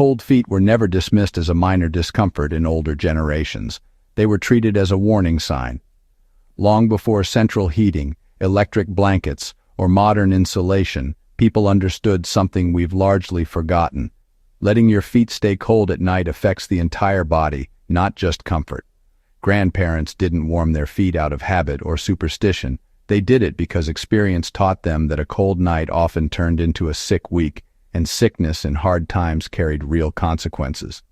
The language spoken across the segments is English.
Cold feet were never dismissed as a minor discomfort in older generations. They were treated as a warning sign. Long before central heating, electric blankets, or modern insulation, people understood something we've largely forgotten. Letting your feet stay cold at night affects the entire body, not just comfort. Grandparents didn't warm their feet out of habit or superstition. They did it because experience taught them that a cold night often turned into a sick week, and sickness in hard times carried real consequences.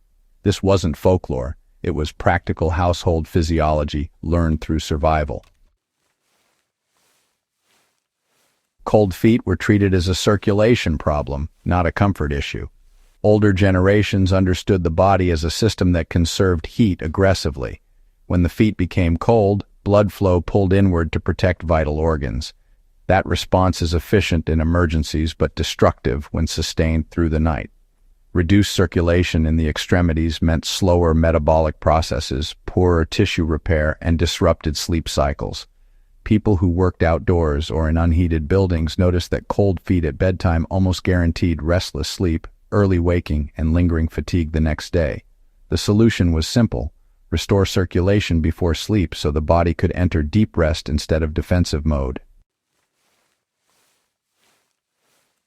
This wasn't folklore. It was practical household physiology learned through survival. Cold feet were treated as a circulation problem, not a comfort issue. Older generations understood the body as a system that conserved heat aggressively. When the feet became cold, blood flow pulled inward to protect vital organs. That response is efficient in emergencies but destructive when sustained through the night. Reduced circulation in the extremities meant slower metabolic processes, poorer tissue repair, and disrupted sleep cycles. People who worked outdoors or in unheated buildings noticed that cold feet at bedtime almost guaranteed restless sleep, early waking, and lingering fatigue the next day. The solution was simple: restore circulation before sleep so the body could enter deep rest instead of defensive mode.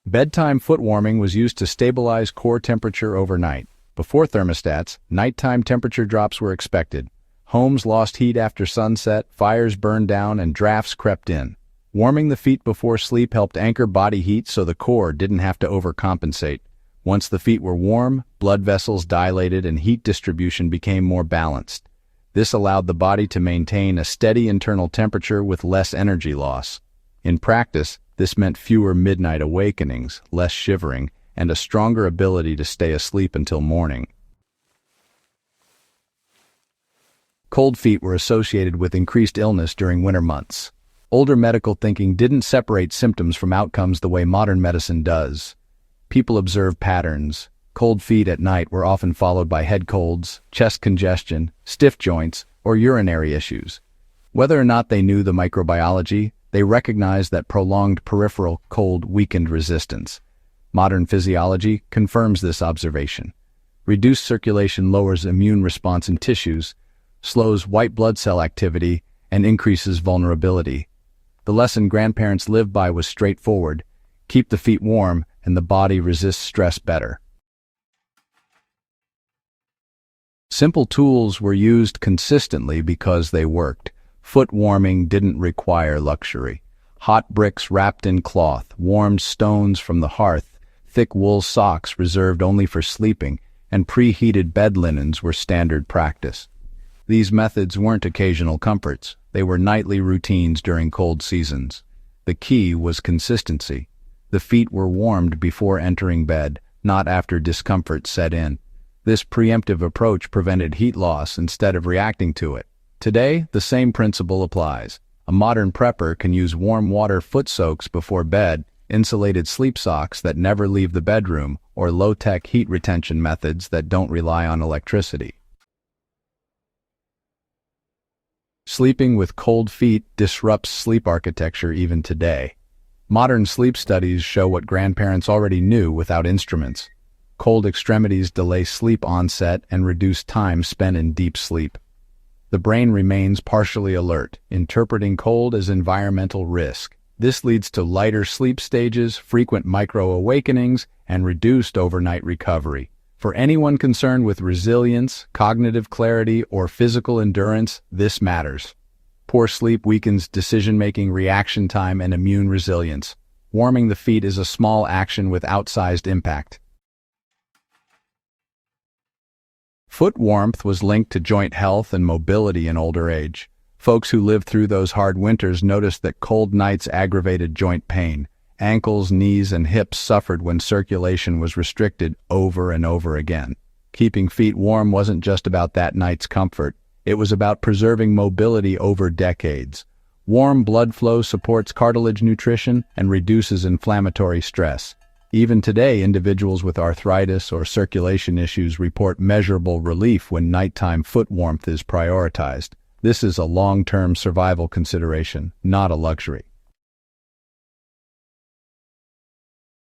Bedtime foot warming was used to stabilize core temperature overnight. Before thermostats, nighttime temperature drops were expected. Homes lost heat after sunset, fires burned down, and drafts crept in. Warming the feet before sleep helped anchor body heat so the core didn't have to overcompensate. Once the feet were warm, blood vessels dilated and heat distribution became more balanced. This allowed the body to maintain a steady internal temperature with less energy loss. In practice, this meant fewer midnight awakenings, less shivering, and a stronger ability to stay asleep until morning. Cold feet were associated with increased illness during winter months. Older medical thinking didn't separate symptoms from outcomes the way modern medicine does. People observed patterns. Cold feet at night were often followed by head colds, chest congestion, stiff joints, or urinary issues. Whether or not they knew the microbiology, they recognized that prolonged peripheral cold weakened resistance. Modern physiology confirms this observation. Reduced circulation lowers immune response in tissues, slows white blood cell activity, and increases vulnerability. The lesson grandparents lived by was straightforward: keep the feet warm, and the body resists stress better. Simple tools were used consistently because they worked. Foot warming didn't require luxury. Hot bricks wrapped in cloth, warmed stones from the hearth, thick wool socks reserved only for sleeping, and preheated bed linens were standard practice. These methods weren't occasional comforts. They were nightly routines during cold seasons. The key was consistency. The feet were warmed before entering bed, not after discomfort set in. This preemptive approach prevented heat loss instead of reacting to it. Today, the same principle applies. A modern prepper can use warm water foot soaks before bed, insulated sleep socks that never leave the bedroom, or low-tech heat retention methods that don't rely on electricity. Sleeping with cold feet disrupts sleep architecture even today. Modern sleep studies show what grandparents already knew without instruments. Cold extremities delay sleep onset and reduce time spent in deep sleep. The brain remains partially alert, interpreting cold as environmental risk. This leads to lighter sleep stages, frequent micro-awakenings, and reduced overnight recovery. For anyone concerned with resilience, cognitive clarity, or physical endurance, this matters. Poor sleep weakens decision-making, reaction time, and immune resilience. Warming the feet is a small action with outsized impact. Foot warmth was linked to joint health and mobility in older age. Folks who lived through those hard winters noticed that cold nights aggravated joint pain. Ankles, knees, and hips suffered when circulation was restricted over and over again. Keeping feet warm wasn't just about that night's comfort. It was about preserving mobility over decades. Warm blood flow supports cartilage nutrition and reduces inflammatory stress. Even today, individuals with arthritis or circulation issues report measurable relief when nighttime foot warmth is prioritized. This is a long-term survival consideration, not a luxury.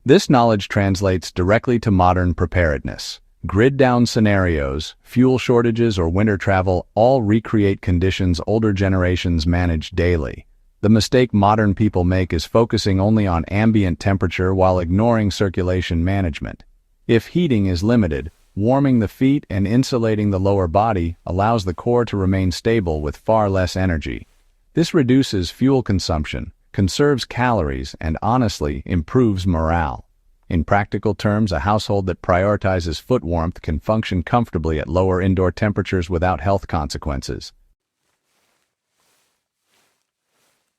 This knowledge translates directly to modern preparedness. Grid-down scenarios, fuel shortages, or winter travel all recreate conditions older generations manage daily. The mistake modern people make is focusing only on ambient temperature while ignoring circulation management. If heating is limited, warming the feet and insulating the lower body allows the core to remain stable with far less energy. This reduces fuel consumption, conserves calories, and honestly improves morale. In practical terms, a household that prioritizes foot warmth can function comfortably at lower indoor temperatures without health consequences.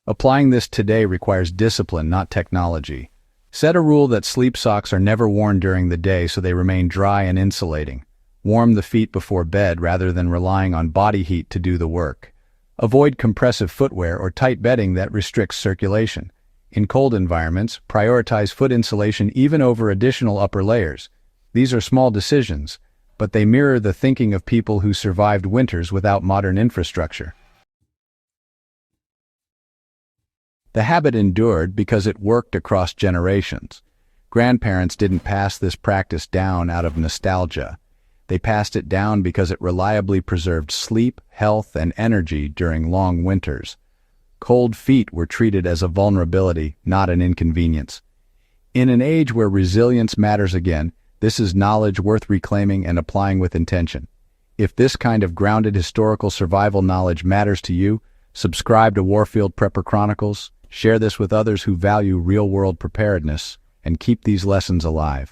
Applying this today requires discipline, not technology. Set a rule that sleep socks are never worn during the day so they remain dry and insulating. Warm the feet before bed rather than relying on body heat to do the work. Avoid compressive footwear or tight bedding that restricts circulation. In cold environments, prioritize foot insulation even over additional upper layers. These are small decisions, but they mirror the thinking of people who survived winters without modern infrastructure. The habit endured because it worked across generations. Grandparents didn't pass this practice down out of nostalgia. They passed it down because it reliably preserved sleep, health, and energy during long winters. Cold feet were treated as a vulnerability, not an inconvenience. In an age where resilience matters again, this is knowledge worth reclaiming and applying with intention. If this kind of grounded historical survival knowledge matters to you, subscribe to Warfield Prepper Chronicles, share this with others who value real-world preparedness, and keep these lessons alive.